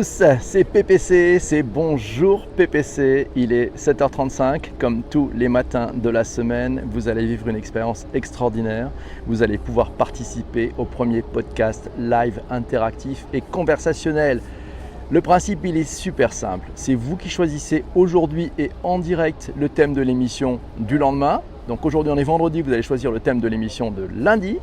tous, c'est PPC, c'est Bonjour PPC. Il est 7h35, comme tous les matins de la semaine. Vous allez vivre une expérience extraordinaire. Vous allez pouvoir participer au premier podcast live interactif et conversationnel. Le principe, il est super simple. C'est vous qui choisissez aujourd'hui et en direct le thème de l'émission du lendemain. Donc aujourd'hui, on est vendredi, vous allez choisir le thème de l'émission de lundi.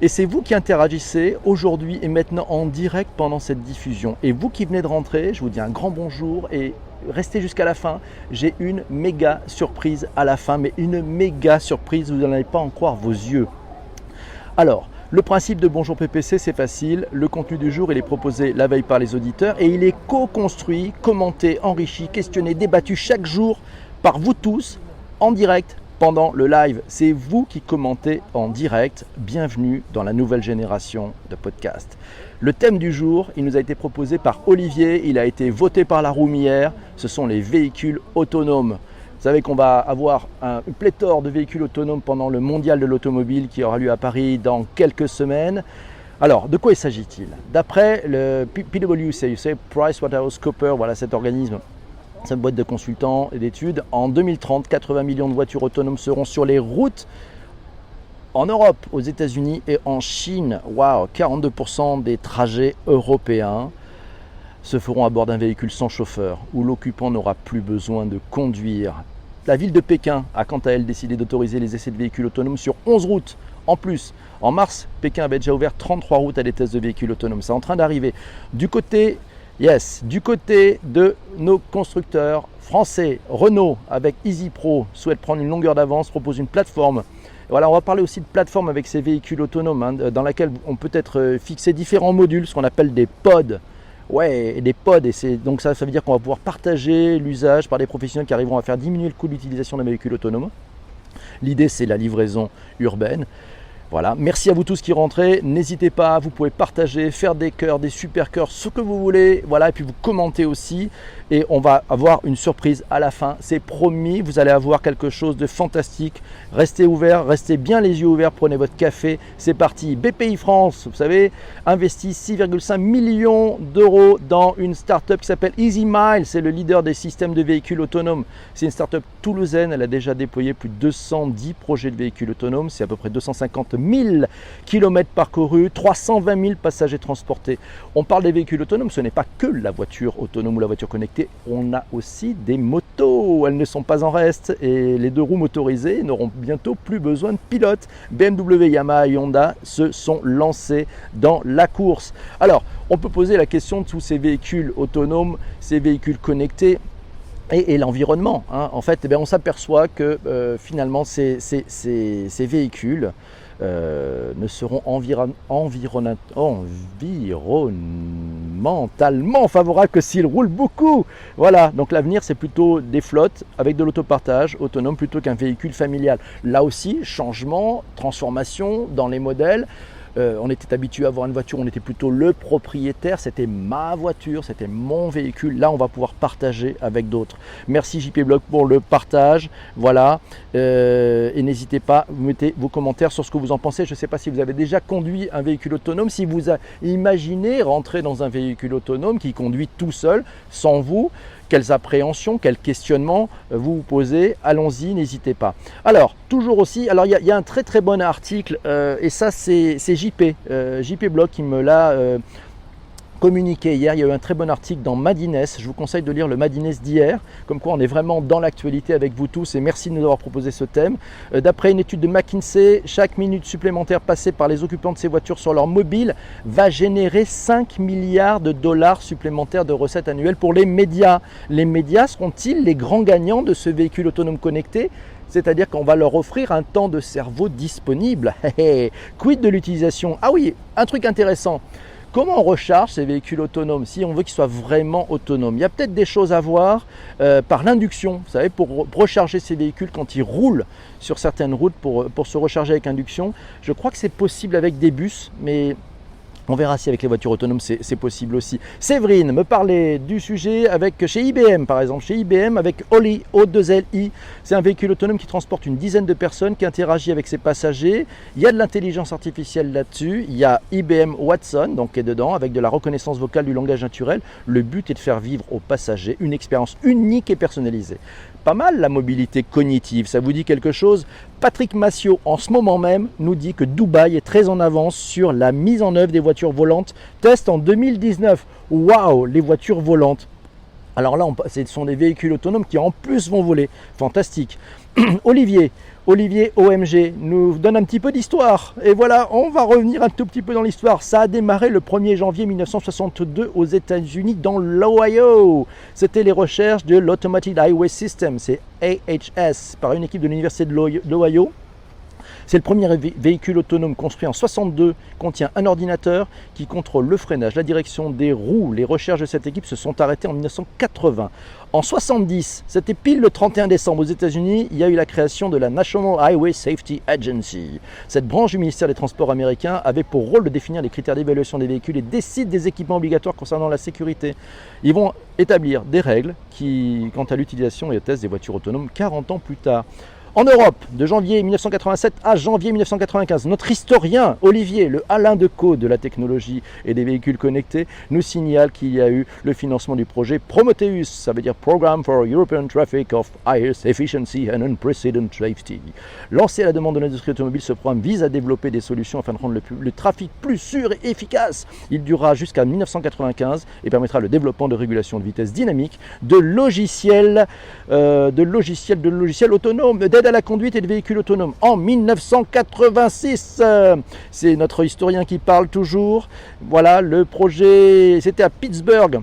Et c'est vous qui interagissez aujourd'hui et maintenant en direct pendant cette diffusion. Et vous qui venez de rentrer, je vous dis un grand bonjour et restez jusqu'à la fin. J'ai une méga surprise à la fin, mais une méga surprise, vous n'allez pas en croire vos yeux. Alors, le principe de Bonjour PPC, c'est facile. Le contenu du jour, il est proposé la veille par les auditeurs et il est co-construit, commenté, enrichi, questionné, débattu chaque jour par vous tous en direct. Pendant le live, c'est vous qui commentez en direct. Bienvenue dans la nouvelle génération de podcasts. Le thème du jour, il nous a été proposé par Olivier, il a été voté par la room hier. Ce sont les véhicules autonomes. Vous savez qu'on va avoir une pléthore de véhicules autonomes pendant le mondial de l'automobile qui aura lieu à Paris dans quelques semaines. Alors, de quoi il s'agit-il? D'après le PwC, PricewaterhouseCoopers, voilà cet organisme, cette boîte de consultants et d'études, en 2030, 80 millions de voitures autonomes seront sur les routes en Europe, aux États-Unis et en Chine. Waouh, 42% des trajets européens se feront à bord d'un véhicule sans chauffeur, où l'occupant n'aura plus besoin de conduire. La ville de Pékin a quant à elle décidé d'autoriser les essais de véhicules autonomes sur 11 routes. En plus, en mars, Pékin avait déjà ouvert 33 routes à des tests de véhicules autonomes. C'est en train d'arriver. Du côté de nos constructeurs français, Renault avec EasyPro souhaite prendre une longueur d'avance, propose une plateforme. Voilà, on va parler aussi de plateforme avec ces véhicules autonomes dans laquelle on peut être fixer différents modules, ce qu'on appelle des pods. Ouais, des pods, et donc ça veut dire qu'on va pouvoir partager l'usage par des professionnels qui arriveront à faire diminuer le coût d'utilisation d'un véhicule autonome. L'idée, c'est la livraison urbaine. Voilà, merci à vous tous qui rentrez, n'hésitez pas, vous pouvez partager, faire des cœurs, des super cœurs, ce que vous voulez, voilà, et puis vous commentez aussi, et on va avoir une surprise à la fin, c'est promis, vous allez avoir quelque chose de fantastique, restez ouverts, restez bien les yeux ouverts, prenez votre café, c'est parti. BPI France, vous savez, investit 6,5 millions d'euros dans une start-up qui s'appelle EasyMile, c'est le leader des systèmes de véhicules autonomes, c'est une start-up toulousaine, elle a déjà déployé plus de 210 projets de véhicules autonomes, c'est à peu près 250 000 km parcourus, 320 000 passagers transportés. On parle des véhicules autonomes, ce n'est pas que la voiture autonome ou la voiture connectée, on a aussi des motos, elles ne sont pas en reste et les deux roues motorisées n'auront bientôt plus besoin de pilote. BMW, Yamaha et Honda se sont lancés dans la course. Alors, on peut poser la question de tous ces véhicules autonomes, ces véhicules connectés, et l'environnement. En fait, on s'aperçoit que finalement, ces véhicules ne seront environnementalement favorables que s'ils roulent beaucoup. Voilà, donc l'avenir, c'est plutôt des flottes avec de l'autopartage autonome plutôt qu'un véhicule familial. Là aussi, changement, transformation dans les modèles. On était habitué à avoir une voiture, on était plutôt le propriétaire, c'était ma voiture, c'était mon véhicule. Là, on va pouvoir partager avec d'autres. Merci JP Blog pour le partage. Voilà, et n'hésitez pas, vous mettez vos commentaires sur ce que vous en pensez. Je ne sais pas si vous avez déjà conduit un véhicule autonome, si vous imaginez rentrer dans un véhicule autonome qui conduit tout seul, sans vous. Quelles appréhensions, quels questionnements vous vous posez, allons-y, n'hésitez pas. Alors, toujours aussi, alors il y a un très très bon article, et ça c'est JP Blog qui me l'a communiqué hier. Il y a eu un très bon article dans Madines, je vous conseille de lire le Madines d'hier, comme quoi on est vraiment dans l'actualité avec vous tous, et merci de nous avoir proposé ce thème. D'après une étude de McKinsey, chaque minute supplémentaire passée par les occupants de ces voitures sur leur mobile va générer 5 milliards de dollars supplémentaires de recettes annuelles pour les médias. Les médias seront-ils les grands gagnants de ce véhicule autonome connecté ? C'est-à-dire qu'on va leur offrir un temps de cerveau disponible. Quid de l'utilisation? Ah oui, un truc intéressant. Comment on recharge ces véhicules autonomes si on veut qu'ils soient vraiment autonomes? Il y a peut-être des choses à voir par l'induction, vous savez, pour recharger ces véhicules quand ils roulent sur certaines routes pour se recharger avec induction. Je crois que c'est possible avec des bus, mais On verra si avec les voitures autonomes c'est possible aussi. Séverine me parlait du sujet avec chez IBM par exemple. Chez IBM avec Oli, O2LI, c'est un véhicule autonome qui transporte une dizaine de personnes, qui interagit avec ses passagers. Il y a de l'intelligence artificielle là-dessus. Il y a IBM Watson donc, qui est dedans avec de la reconnaissance vocale du langage naturel. Le but est de faire vivre aux passagers une expérience unique et personnalisée. Pas mal la mobilité cognitive, ça vous dit quelque chose? Patrick Massiot, en ce moment même, nous dit que Dubaï est très en avance sur la mise en œuvre des voitures volantes. Test en 2019. Waouh, les voitures volantes. Alors là, ce sont des véhicules autonomes qui en plus vont voler. Fantastique. Olivier OMG nous donne un petit peu d'histoire. Et voilà, on va revenir un tout petit peu dans l'histoire. Ça a démarré le 1er janvier 1962 aux États-Unis dans l'Ohio. C'était les recherches de l'Automated Highway System, c'est AHS, par une équipe de l'Université de l'Ohio. C'est le premier véhicule autonome construit en 62, contient un ordinateur qui contrôle le freinage, la direction des roues. Les recherches de cette équipe se sont arrêtées en 1980. En 70, c'était pile le 31 décembre aux États-Unis, il y a eu la création de la National Highway Safety Agency. Cette branche du ministère des Transports américain avait pour rôle de définir les critères d'évaluation des véhicules et décide des équipements obligatoires concernant la sécurité. Ils vont établir des règles quant à l'utilisation et au test des voitures autonomes 40 ans plus tard. En Europe, de janvier 1987 à janvier 1995, notre historien Olivier, le Alain Decaux de la technologie et des véhicules connectés, nous signale qu'il y a eu le financement du projet Prometheus, ça veut dire Program for European Traffic of Highest Efficiency and Unprecedented Safety. Lancé à la demande de l'industrie automobile, ce programme vise à développer des solutions afin de rendre le trafic plus sûr et efficace. Il durera jusqu'à 1995 et permettra le développement de régulation de vitesse dynamique, de logiciels autonomes, à la conduite et de véhicules autonomes en 1986. C'est notre historien qui parle toujours. Voilà, le projet, c'était à Pittsburgh.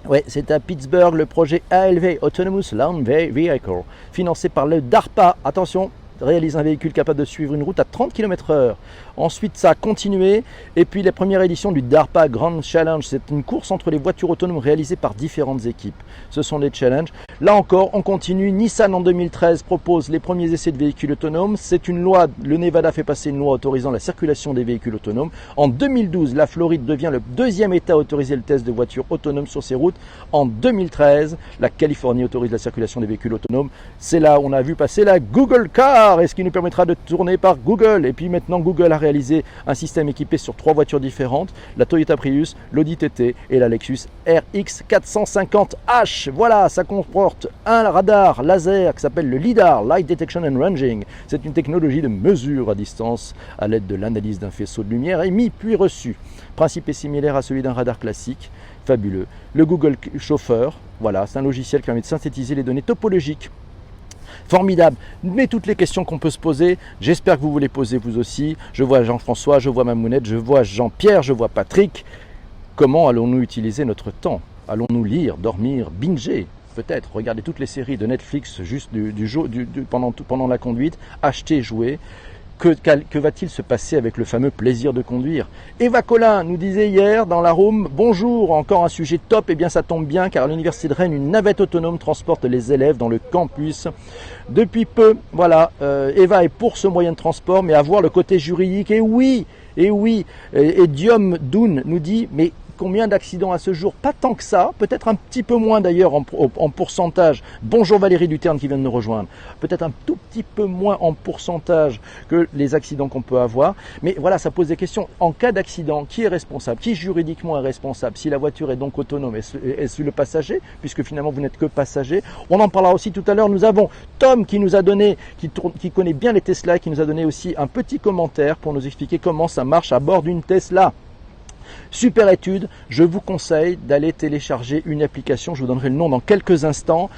Ouais, c'était à Pittsburgh, le projet ALV, Autonomous Land Vehicle, financé par le DARPA. Attention, réalise un véhicule capable de suivre une route à 30 km/h. Ensuite, ça a continué. Et puis, la première édition du DARPA Grand Challenge, c'est une course entre les voitures autonomes réalisées par différentes équipes. Ce sont des challenges. Là encore, on continue. Nissan, en 2013, propose les premiers essais de véhicules autonomes. C'est une loi, le Nevada fait passer une loi autorisant la circulation des véhicules autonomes. En 2012, la Floride devient le deuxième État à autoriser le test de voitures autonomes sur ses routes. En 2013, la Californie autorise la circulation des véhicules autonomes. C'est là où on a vu passer la Google Car, et ce qui nous permettra de tourner par Google. Et puis maintenant, Google a réalisé un système équipé sur 3 voitures différentes, la Toyota Prius, l'Audi TT et la Lexus RX 450H. Voilà, ça comporte un radar laser qui s'appelle le LiDAR, Light Detection and Ranging. C'est une technologie de mesure à distance à l'aide de l'analyse d'un faisceau de lumière émis puis reçu. Le principe est similaire à celui d'un radar classique. Fabuleux. Le Google Chauffeur, voilà, c'est un logiciel qui permet de synthétiser les données topologiques. Formidable, mais toutes les questions qu'on peut se poser, j'espère que vous vous les posez vous aussi. Je vois Jean-François, je vois Mamounette, je vois Jean-Pierre, je vois Patrick. Comment allons-nous utiliser notre temps? Allons-nous lire, dormir, binger? Peut-être regarder toutes les séries de Netflix juste pendant la conduite, acheter, jouer. Que va-t-il se passer avec le fameux plaisir de conduire? Eva Collin nous disait hier dans la room, bonjour, encore un sujet top, et bien ça tombe bien car à l'université de Rennes, une navette autonome transporte les élèves dans le campus. Depuis peu, voilà, Eva est pour ce moyen de transport, mais à voir le côté juridique, et Diom Doun nous dit, mais combien d'accidents à ce jour? Pas tant que ça, peut-être un petit peu moins d'ailleurs en pourcentage. Bonjour Valérie Duterne qui vient de nous rejoindre. Peut-être un tout petit peu moins en pourcentage que les accidents qu'on peut avoir. Mais voilà, ça pose des questions. En cas d'accident, qui est responsable? Qui juridiquement est responsable? Si la voiture est donc autonome, est-ce le passager? Puisque finalement vous n'êtes que passager. On en parlera aussi tout à l'heure. Nous avons Tom qui nous a donné, qui connaît bien les Tesla, qui nous a donné aussi un petit commentaire pour nous expliquer comment ça marche à bord d'une Tesla. Super étude, je vous conseille d'aller télécharger une application, je vous donnerai le nom dans quelques instants.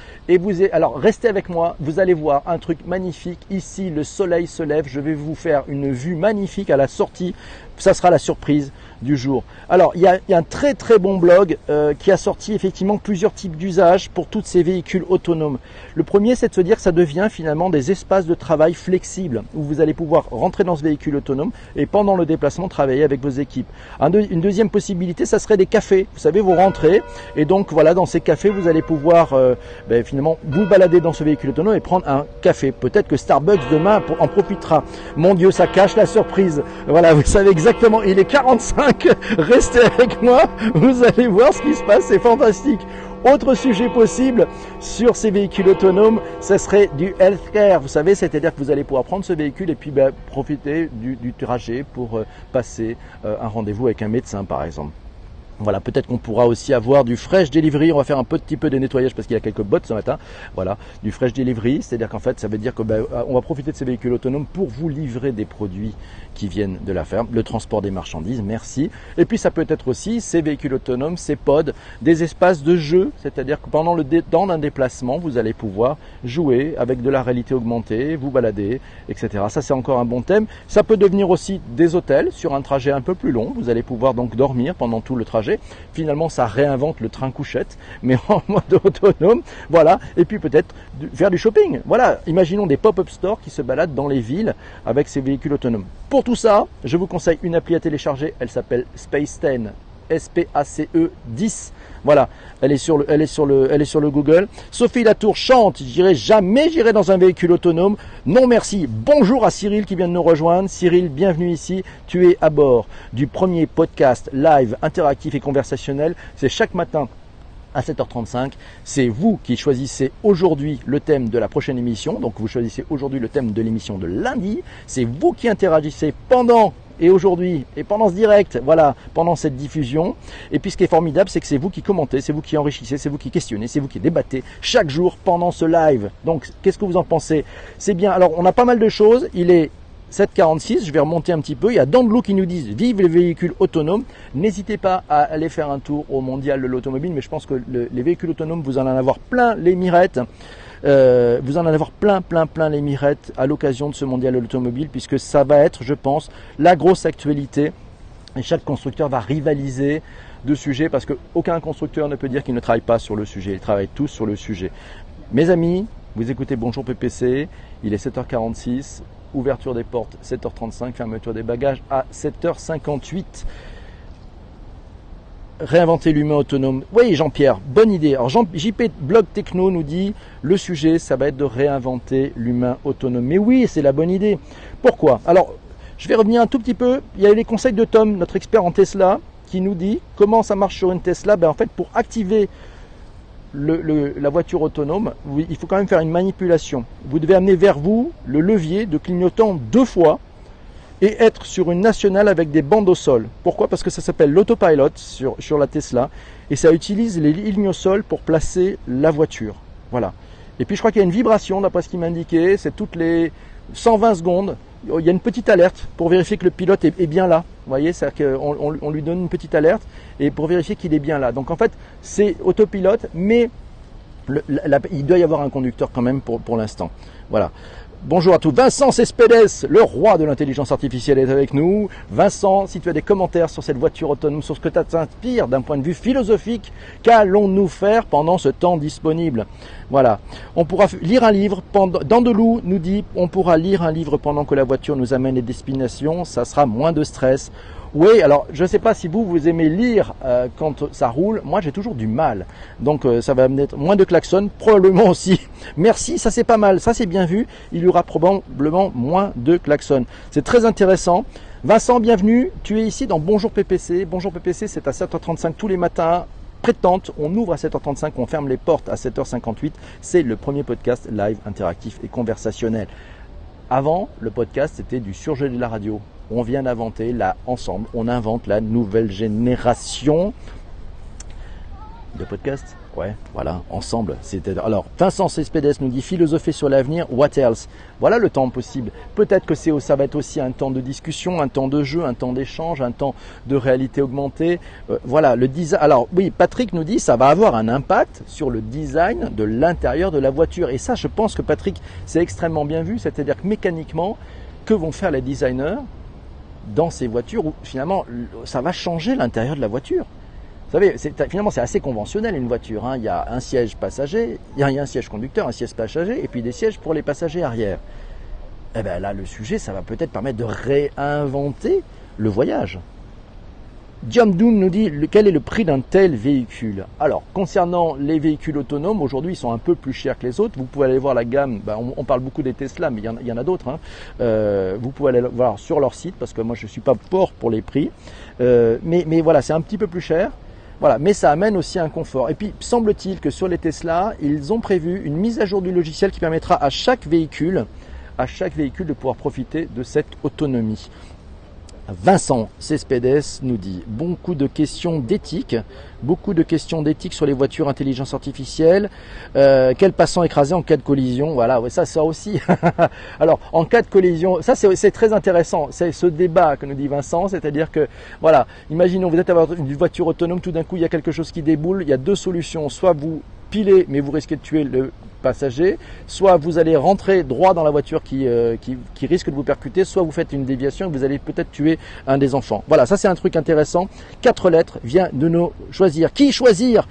Alors restez avec moi, vous allez voir un truc magnifique. Ici, le soleil se lève, je vais vous faire une vue magnifique à la sortie. Ça sera la surprise du jour. Alors, il y a un très très bon blog qui a sorti effectivement plusieurs types d'usages pour tous ces véhicules autonomes. Le premier, c'est de se dire que ça devient finalement des espaces de travail flexibles où vous allez pouvoir rentrer dans ce véhicule autonome et pendant le déplacement travailler avec vos équipes. Une deuxième possibilité, ça serait des cafés. Vous savez, vous rentrez et donc voilà, dans ces cafés, vous allez pouvoir finalement vous balader dans ce véhicule autonome et prendre un café. Peut-être que Starbucks demain en profitera. Mon Dieu, ça cache la surprise. Voilà, vous savez exactement exactement, il est 45. Restez avec moi, vous allez voir ce qui se passe, c'est fantastique. Autre sujet possible sur ces véhicules autonomes, ce serait du healthcare. Vous savez, c'est-à-dire que vous allez pouvoir prendre ce véhicule et puis profiter du trajet pour passer un rendez-vous avec un médecin par exemple. Voilà, peut-être qu'on pourra aussi avoir du fresh delivery. On va faire un petit peu de nettoyage parce qu'il y a quelques bottes ce matin. Voilà, du fresh delivery, c'est-à-dire qu'en fait, ça veut dire que on va profiter de ces véhicules autonomes pour vous livrer des produits qui viennent de la ferme, le transport des marchandises, merci. Et puis ça peut être aussi ces véhicules autonomes, ces pods, des espaces de jeu, c'est-à-dire que dans un déplacement, vous allez pouvoir jouer avec de la réalité augmentée, vous balader, etc. Ça, c'est encore un bon thème. Ça peut devenir aussi des hôtels sur un trajet un peu plus long. Vous allez pouvoir donc dormir pendant tout le trajet. Finalement, ça réinvente le train couchette, mais en mode autonome. Voilà. Et puis peut-être faire du shopping. Voilà. Imaginons des pop-up stores qui se baladent dans les villes avec ces véhicules autonomes. Pour tout ça, je vous conseille une appli à télécharger. Elle s'appelle Space 10. SPACE 10. Voilà, elle est sur le Google. Sophie Latour chante, j'irai dans un véhicule autonome. Non merci. Bonjour à Cyril qui vient de nous rejoindre. Cyril, bienvenue ici. Tu es à bord du premier podcast live interactif et conversationnel. C'est chaque matin à 7h35. C'est vous qui choisissez aujourd'hui le thème de la prochaine émission. Donc vous choisissez aujourd'hui le thème de l'émission de lundi. C'est vous qui interagissez pendant et aujourd'hui, et pendant ce direct, voilà, pendant cette diffusion. Et puis ce qui est formidable, c'est que c'est vous qui commentez, c'est vous qui enrichissez, c'est vous qui questionnez, c'est vous qui débattez chaque jour pendant ce live. Donc, qu'est-ce que vous en pensez? C'est bien. Alors, on a pas mal de choses. Il est 7h46, je vais remonter un petit peu. Il y a Dandelou qui nous disent « Vive les véhicules autonomes ». N'hésitez pas à aller faire un tour au mondial de l'automobile, mais je pense que les véhicules autonomes, vous allez en avoir plein les mirettes. Vous en allez avoir plein les mirettes à l'occasion de ce mondial de l'automobile, puisque ça va être, je pense, la grosse actualité. Et chaque constructeur va rivaliser de sujets, parce qu'aucun constructeur ne peut dire qu'il ne travaille pas sur le sujet. Ils travaillent tous sur le sujet. Mes amis, vous écoutez Bonjour PPC, il est 7h46, ouverture des portes 7h35, fermeture des bagages à 7h58. Réinventer l'humain autonome. Oui, Jean-Pierre, bonne idée. Alors JP Blog Techno nous dit le sujet, ça va être de réinventer l'humain autonome. Mais oui, c'est la bonne idée. Pourquoi? Alors, je vais revenir un tout petit peu. Il y a les conseils de Tom, notre expert en Tesla, qui nous dit comment ça marche sur une Tesla. En fait, pour activer la voiture autonome, il faut quand même faire une manipulation. Vous devez amener vers vous le levier de clignotant 2 fois et être sur une nationale avec des bandes au sol. Pourquoi? Parce que ça s'appelle l'autopilot sur la Tesla et ça utilise les lignes au sol pour placer la voiture. Voilà. Et puis je crois qu'il y a une vibration, d'après ce qu'il m'a indiqué, c'est toutes les 120 secondes, il y a une petite alerte pour vérifier que le pilote est bien là. Vous voyez, c'est-à-dire qu'on lui donne une petite alerte et pour vérifier qu'il est bien là. Donc en fait, c'est autopilote, mais il doit y avoir un conducteur quand même pour l'instant. Voilà. Bonjour à tous. Vincent Cespedes, le roi de l'intelligence artificielle, est avec nous. Vincent, si tu as des commentaires sur cette voiture autonome, sur ce que ça t'inspire d'un point de vue philosophique, qu'allons-nous faire pendant ce temps disponible? Voilà. On pourra lire un livre. Dandelou nous dit on pourra lire un livre pendant que la voiture nous amène les destinations. Ça sera moins de stress. Oui, alors je ne sais pas si vous aimez lire quand ça roule. Moi, j'ai toujours du mal. Donc, ça va mettre moins de klaxons, probablement aussi. Merci, ça c'est pas mal. Ça c'est bien vu. Il y aura probablement moins de klaxons. C'est très intéressant. Vincent, bienvenue. Tu es ici dans Bonjour PPC. Bonjour PPC, c'est à 7h35 tous les matins. Près de Tente, on ouvre à 7h35, on ferme les portes à 7h58. C'est le premier podcast live, interactif et conversationnel. Avant, le podcast, c'était du surgelé de la radio. On vient d'inventer, là, ensemble, on invente la nouvelle génération de podcasts. Ouais, voilà, ensemble. Alors, Vincent Cespedes nous dit philosopher sur l'avenir, what else? Voilà le temps possible. Peut-être que ça va être aussi un temps de discussion, un temps de jeu, un temps d'échange, un temps de réalité augmentée. Voilà, le design. Alors, oui, Patrick nous dit ça va avoir un impact sur le design de l'intérieur de la voiture. Et ça, je pense que Patrick, c'est extrêmement bien vu. C'est-à-dire que mécaniquement, que vont faire les designers dans ces voitures où finalement, ça va changer l'intérieur de la voiture? Vous savez, finalement, c'est assez conventionnel une voiture. Hein. Il y a un siège passager, il y a un siège conducteur, un siège passager, et puis des sièges pour les passagers arrière. Eh bien là, le sujet, ça va peut-être permettre de réinventer le voyage. Diamdoum nous dit quel est le prix d'un tel véhicule. Alors, concernant les véhicules autonomes, aujourd'hui ils sont un peu plus chers que les autres. Vous pouvez aller voir la gamme, on parle beaucoup des Tesla, mais il y en a d'autres. Vous pouvez aller voir sur leur site, parce que moi je ne suis pas fort pour les prix. Mais voilà, c'est un petit peu plus cher. Voilà, mais ça amène aussi un confort. Et puis, semble-t-il que sur les Tesla, ils ont prévu une mise à jour du logiciel qui permettra à chaque véhicule de pouvoir profiter de cette autonomie. Vincent Cespedes nous dit beaucoup de questions d'éthique sur les voitures intelligence artificielle. Quel passant écrasé en cas de collision? Voilà, ouais, ça aussi. Alors, en cas de collision, ça c'est très intéressant. C'est ce débat que nous dit Vincent, c'est-à-dire que, voilà, imaginons vous êtes à une voiture autonome, tout d'un coup il y a quelque chose qui déboule. Il y a deux solutions. Soit vous pilez, mais vous risquez de tuer le passager, soit vous allez rentrer droit dans la voiture qui risque de vous percuter, soit vous faites une déviation et vous allez peut-être tuer un des enfants. Voilà, ça c'est un truc intéressant. 4 lettres vient de nous choisir. Qui choisir?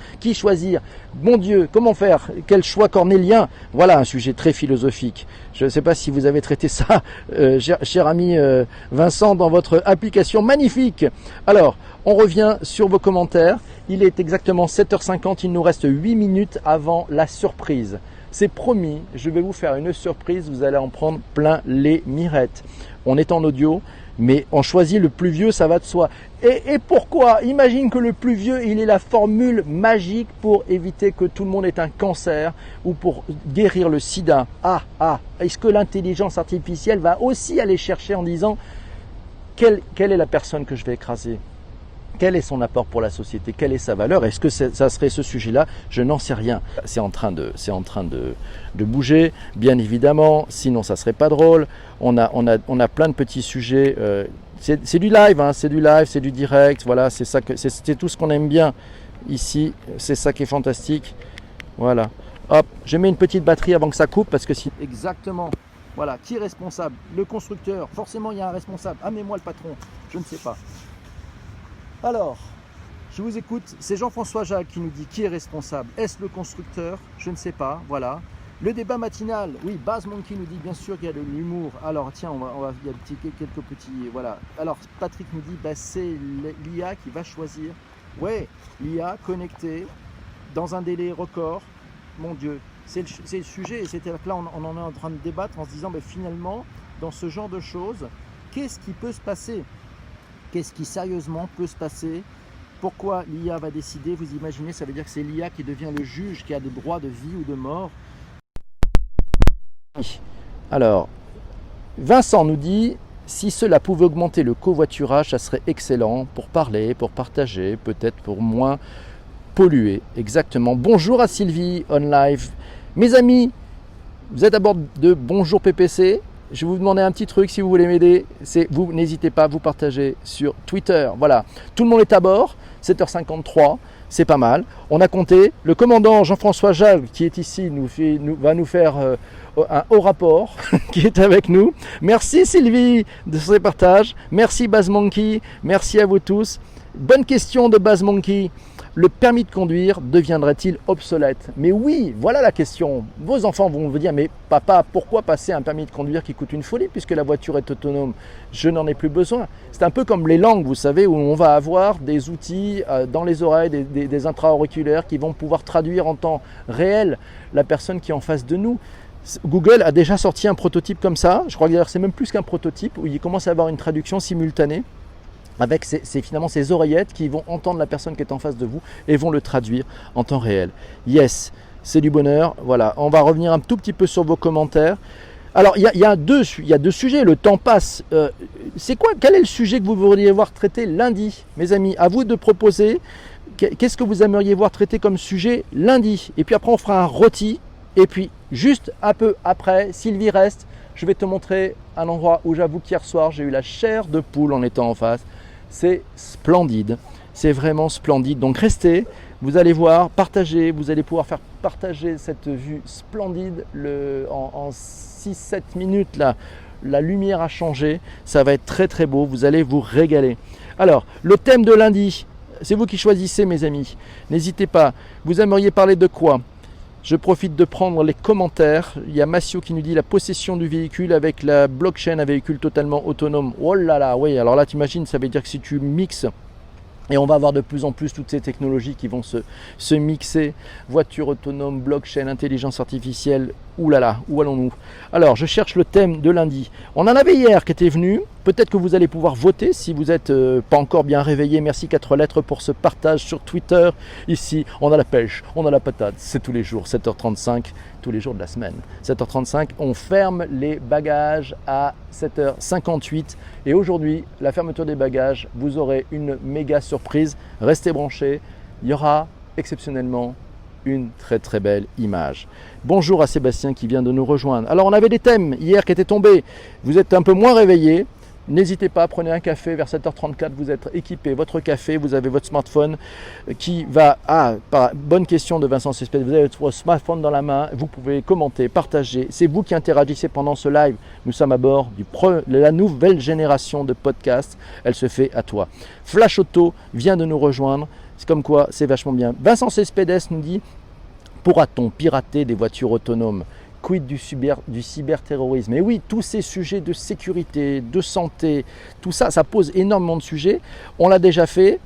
Mon Dieu, comment faire? Quel choix cornélien? Voilà un sujet très philosophique. Je ne sais pas si vous avez traité ça, cher ami Vincent, dans votre application magnifique. Alors, on revient sur vos commentaires. Il est exactement 7h50, il nous reste 8 minutes avant la surprise. C'est promis, je vais vous faire une surprise, vous allez en prendre plein les mirettes. On est en audio, mais on choisit le plus vieux, ça va de soi. Et pourquoi? Imagine que le plus vieux, il est la formule magique pour éviter que tout le monde ait un cancer ou pour guérir le sida. Est-ce que l'intelligence artificielle va aussi aller chercher en disant quelle est la personne que je vais écraser? Quel est son apport pour la société? Quelle est sa valeur? Est-ce que ça serait ce sujet-là? Je n'en sais rien. C'est en train de bouger, bien évidemment. Sinon, ça serait pas drôle. On a plein de petits sujets. C'est du live, hein, c'est du direct. Voilà, c'est tout ce qu'on aime bien ici. C'est ça qui est fantastique. Voilà. Hop, je mets une petite batterie avant que ça coupe parce que si exactement. Voilà, qui est responsable? Le constructeur. Forcément, il y a un responsable. Ah, mais moi le patron. Je ne sais pas. Alors, je vous écoute, c'est Jean-François Jacques qui nous dit qui est responsable. Est-ce le constructeur? Je ne sais pas, voilà. Le débat matinal, oui, Baz Monkey nous dit bien sûr qu'il y a de l'humour. Alors tiens, il y a quelques petits, voilà. Alors Patrick nous dit, c'est l'IA qui va choisir. Ouais, l'IA connectée dans un délai record, mon Dieu. C'est le sujet, et c'était là on en est en train de débattre en se disant, finalement, dans ce genre de choses, qu'est-ce qui peut se passer? Qu'est-ce qui sérieusement peut se passer? Pourquoi l'IA va décider? Vous imaginez, ça veut dire que c'est l'IA qui devient le juge, qui a des droits de vie ou de mort. Alors, Vincent nous dit, si cela pouvait augmenter le covoiturage, ça serait excellent pour parler, pour partager, peut-être pour moins polluer. Exactement. Bonjour à Sylvie, on live. Mes amis, vous êtes à bord de Bonjour PPC. Je vais vous demander un petit truc si vous voulez m'aider, c'est vous n'hésitez pas à vous partager sur Twitter. Voilà, tout le monde est à bord, 7h53, c'est pas mal. On a compté, le commandant Jean-François Jal qui est ici va nous faire un haut rapport qui est avec nous. Merci Sylvie de ces partages, merci Baz Monkey, merci à vous tous. Bonne question de Baz Monkey. Le permis de conduire deviendrait-il obsolète? Mais oui, voilà la question. Vos enfants vont vous dire, mais papa, pourquoi passer un permis de conduire qui coûte une folie puisque la voiture est autonome? Je n'en ai plus besoin. C'est un peu comme les langues, vous savez, où on va avoir des outils dans les oreilles, des intra-auriculaires qui vont pouvoir traduire en temps réel la personne qui est en face de nous. Google a déjà sorti un prototype comme ça. Je crois que d'ailleurs c'est même plus qu'un prototype où il commence à avoir une traduction simultanée. Avec finalement ces oreillettes qui vont entendre la personne qui est en face de vous et vont le traduire en temps réel. Yes, c'est du bonheur. Voilà, on va revenir un tout petit peu sur vos commentaires. Alors, il y a deux sujets, le temps passe. Quel est le sujet que vous voudriez voir traité lundi? Mes amis, à vous de proposer. Qu'est-ce que vous aimeriez voir traité comme sujet lundi? Et puis après, on fera un rôti. Et puis, juste un peu après, Sylvie reste, je vais te montrer un endroit où j'avoue qu'hier soir, j'ai eu la chair de poule en étant en face. C'est splendide, c'est vraiment splendide. Donc restez, vous allez voir, partagez, vous allez pouvoir faire partager cette vue splendide en 6-7 minutes. Là, la lumière a changé, ça va être très très beau, vous allez vous régaler. Alors, le thème de lundi, c'est vous qui choisissez mes amis. N'hésitez pas, vous aimeriez parler de quoi? Je profite de prendre les commentaires. Il y a Massio qui nous dit la possession du véhicule avec la blockchain, un véhicule totalement autonome. Oh là là, oui, alors là, t'imagines, ça veut dire que si tu mixes Et on va avoir de plus en plus toutes ces technologies qui vont se mixer. Voiture autonome, blockchain, intelligence artificielle. Ouh là là, où allons-nous? Alors, je cherche le thème de lundi. On en avait hier qui était venu. Peut-être que vous allez pouvoir voter si vous n'êtes pas encore bien réveillé. Merci 4 lettres pour ce partage sur Twitter. Ici, on a la pêche, on a la patate. C'est tous les jours, 7h35, tous les jours de la semaine. 7h35, on ferme les bagages à 7h58. Et aujourd'hui, la fermeture des bagages, vous aurez une méga surprise. Restez branchés. Il y aura exceptionnellement une très très belle image. Bonjour à Sébastien qui vient de nous rejoindre. Alors on avait des thèmes hier qui étaient tombés. Vous êtes un peu moins réveillés. N'hésitez pas, prenez un café vers 7h34, vous êtes équipé, votre café, vous avez votre smartphone qui va... bonne question de Vincent Cespedes, vous avez votre smartphone dans la main, vous pouvez commenter, partager, c'est vous qui interagissez pendant ce live. Nous sommes à bord de la nouvelle génération de podcasts, elle se fait à toi. Flash Auto vient de nous rejoindre, c'est comme quoi c'est vachement bien. Vincent Cespedes nous dit, pourra-t-on pirater des voitures autonomes ? Quid du cyberterrorisme? Et oui, tous ces sujets de sécurité, de santé, tout ça, ça pose énormément de sujets. On l'a déjà fait.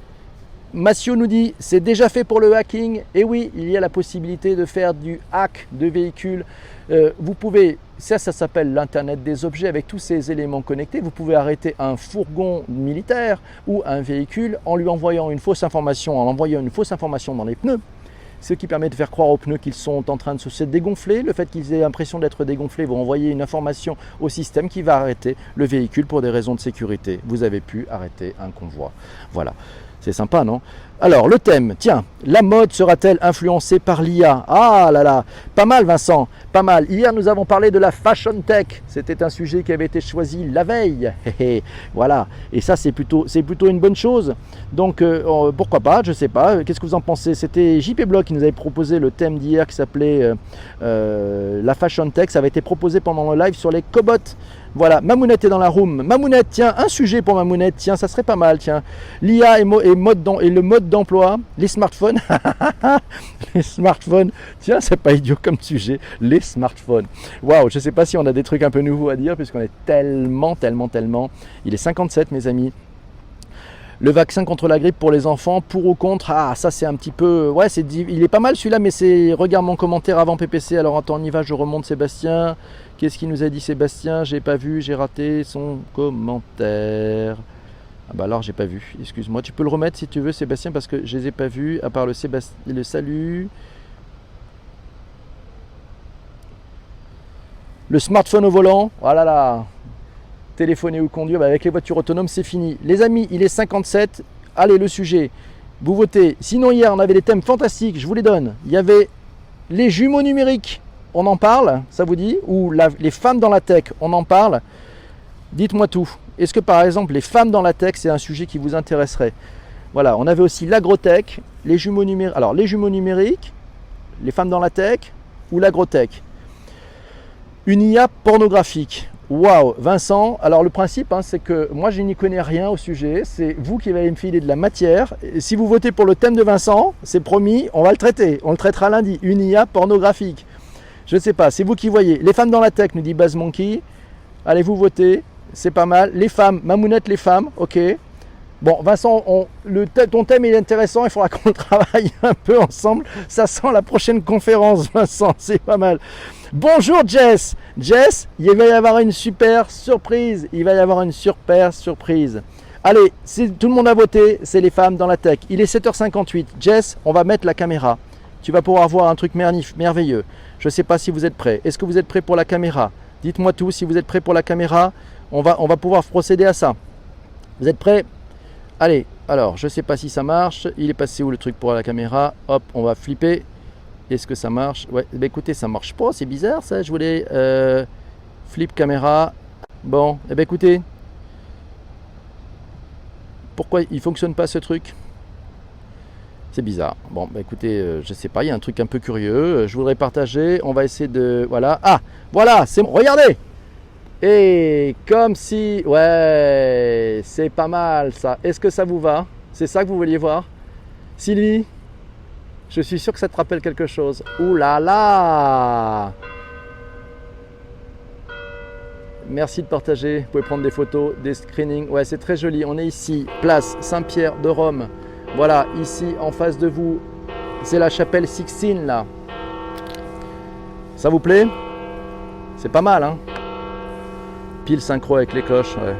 Massio nous dit, c'est déjà fait pour le hacking. Et oui, il y a la possibilité de faire du hack de véhicules. Vous pouvez, ça s'appelle l'Internet des objets avec tous ces éléments connectés. Vous pouvez arrêter un fourgon militaire ou un véhicule en lui envoyant une fausse information, dans les pneus. Ce qui permet de faire croire aux pneus qu'ils sont en train de se dégonfler. Le fait qu'ils aient l'impression d'être dégonflés vont envoyer une information au système qui va arrêter le véhicule pour des raisons de sécurité. Vous avez pu arrêter un convoi. Voilà, c'est sympa, non? Alors, le thème, tiens, la mode sera-t-elle influencée par l'IA? Ah là là, pas mal Vincent, pas mal. Hier, nous avons parlé de la fashion tech. C'était un sujet qui avait été choisi la veille. Voilà, et ça, c'est plutôt une bonne chose. Donc, pourquoi pas, je ne sais pas. Qu'est-ce que vous en pensez? C'était JP Block qui nous avait proposé le thème d'hier qui s'appelait la fashion tech. Ça avait été proposé pendant le live sur les cobots. Voilà, Mamounette est dans la room. Mamounette, tiens, un sujet pour Mamounette, tiens, ça serait pas mal, tiens. L'IA et le mode d'emploi, les smartphones. Les smartphones, tiens, c'est pas idiot comme sujet, les smartphones. Waouh, je sais pas si on a des trucs un peu nouveaux à dire, puisqu'on est tellement. Il est 57, mes amis. Le vaccin contre la grippe pour les enfants, pour ou contre? Ah, ça c'est un petit peu... Ouais, il est pas mal celui-là, mais c'est... Regarde mon commentaire avant PPC. Alors attends, on y va, je remonte Sébastien. Qu'est-ce qu'il nous a dit Sébastien? J'ai pas vu, j'ai raté son commentaire. Ah bah alors j'ai pas vu, excuse-moi. Tu peux le remettre si tu veux Sébastien, parce que je les ai pas vus, à part le salut. Le smartphone au volant, voilà là. Téléphoner ou conduire, bah avec les voitures autonomes c'est fini. Les amis, il est 57, allez le sujet, vous votez. Sinon hier on avait des thèmes fantastiques, je vous les donne. Il y avait les jumeaux numériques, on en parle, ça vous dit? Ou les femmes dans la tech, on en parle? Dites-moi tout. Est-ce que par exemple les femmes dans la tech c'est un sujet qui vous intéresserait? Voilà, on avait aussi l'agrotech, les jumeaux numériques. Alors les jumeaux numériques, les femmes dans la tech ou l'agrotech? Une IA pornographique. Waouh, Vincent, alors le principe, c'est que moi je n'y connais rien au sujet, c'est vous qui allez me filer de la matière. Et si vous votez pour le thème de Vincent, c'est promis, on va le traiter, on le traitera lundi, une IA pornographique. Je ne sais pas, c'est vous qui voyez. Les femmes dans la tech, nous dit Baz Monkey, allez vous voter, c'est pas mal. Les femmes, Mamounette les femmes, ok. Bon Vincent, ton thème est intéressant, il faudra qu'on travaille un peu ensemble, ça sent la prochaine conférence Vincent, c'est pas mal. Bonjour Jess. Jess, il va y avoir une super surprise. Allez, si tout le monde a voté, c'est les femmes dans la tech. Il est 7h58. Jess, on va mettre la caméra. Tu vas pouvoir voir un truc merveilleux. Je ne sais pas si vous êtes prêts. Est-ce que vous êtes prêts pour la caméra? Dites-moi tout si vous êtes prêts pour la caméra. On va pouvoir procéder à ça. Vous êtes prêts? Allez, alors, je ne sais pas si ça marche. Il est passé où le truc pour la caméra? Hop, on va flipper. Est-ce que ça marche? Ouais, bah écoutez, ça marche pas, c'est bizarre ça. Je voulais flip caméra. Bon, eh ben écoutez, pourquoi il fonctionne pas ce truc? C'est bizarre. Bon, bah écoutez, je sais pas, il y a un truc un peu curieux. Je voudrais partager. On va essayer de... Voilà. Ah, voilà, c'est bon. Regardez! Et comme si... Ouais, c'est pas mal ça. Est-ce que ça vous va? C'est ça que vous vouliez voir? Sylvie? Je suis sûr que ça te rappelle quelque chose. Ouh là là! Merci de partager. Vous pouvez prendre des photos, des screenings. Ouais, c'est très joli. On est ici, place Saint-Pierre de Rome. Voilà, ici en face de vous, c'est la chapelle Sixtine là. Ça vous plaît? C'est pas mal, hein? Pile synchro avec les cloches, ouais.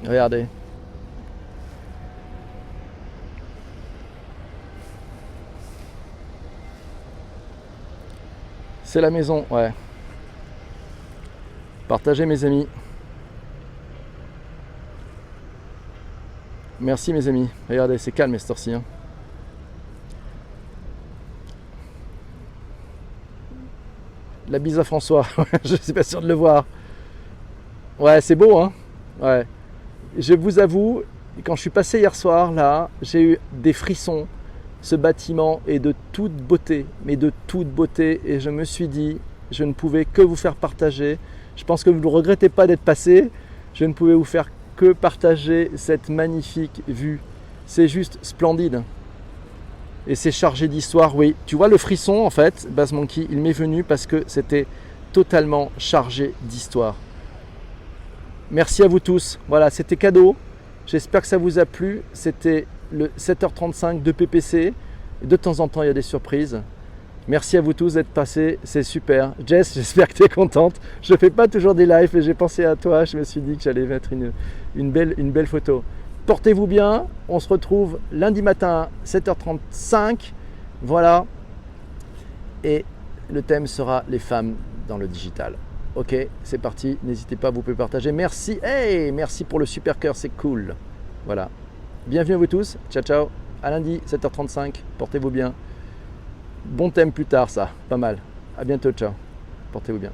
Regardez. C'est la maison, ouais. Partagez mes amis. Merci mes amis. Regardez, c'est calme cette heure-ci, hein. La bise à François. Je suis pas sûr de le voir. Ouais, c'est beau, hein. Ouais. Je vous avoue, quand je suis passé hier soir, là, j'ai eu des frissons. Ce bâtiment est de toute beauté, mais de toute beauté. Et je me suis dit, je ne pouvais que vous faire partager. Je pense que vous ne regrettez pas d'être passé. Je ne pouvais vous faire que partager cette magnifique vue. C'est juste splendide. Et c'est chargé d'histoire, oui. Tu vois le frisson, en fait, Bass Monkey, il m'est venu parce que c'était totalement chargé d'histoire. Merci à vous tous. Voilà, c'était cadeau. J'espère que ça vous a plu. C'était le 7h35 de PPC. De temps en temps, il y a des surprises. Merci à vous tous d'être passés. C'est super. Jess, j'espère que tu es contente. Je ne fais pas toujours des lives et j'ai pensé à toi. Je me suis dit que j'allais mettre une belle photo. Portez-vous bien. On se retrouve lundi matin, 7h35. Voilà. Et le thème sera les femmes dans le digital. Ok, c'est parti. N'hésitez pas, vous pouvez partager. Merci. Hey, merci pour le super cœur, c'est cool. Voilà. Bienvenue à vous tous. Ciao, ciao. À lundi, 7h35. Portez-vous bien. Bon thème plus tard, ça. Pas mal. À bientôt. Ciao. Portez-vous bien.